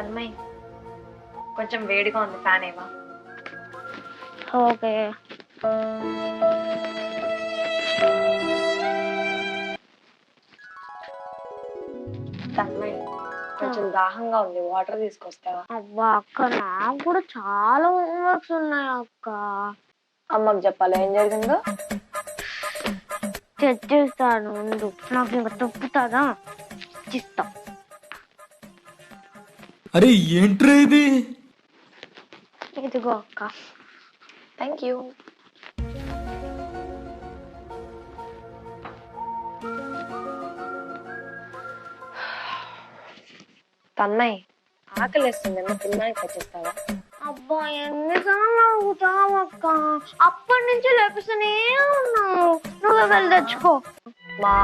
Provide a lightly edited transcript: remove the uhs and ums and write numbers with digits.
తన్మయ్ కొంచెం వేడిగా ఉంది, ఫ్యాన్ ఏవా? ఓకే. తన్మయ్ కొంచెం దాహంగా ఉంది, వాటర్ తీసుకొస్తావా? అబ్బా అక్క, నాకు కూడా చాలా హోంవర్క్స్ ఉన్నాయి అక్క. అమ్మకి చెప్పాలి ఏం జరిగిందో. తెచ్చిస్తాను ఉండు, నాకు ఇంకా తప్పుతుందా ఇస్తా. అరే ఏంట్రా ఇది? ఇదిగో అక్క. Thank you. తన్మయ్ ఆకలిస్తుంది, ఏమో తినడానికి తెచ్చిస్తావా? అబ్బా ఎన్నిసార్లు అడుగుతావు అక్క, అప్పటి నుంచి లేపిస్తూనే ఉన్నావు. నువ్వే వెళ్ళి తెచ్చుకో. మా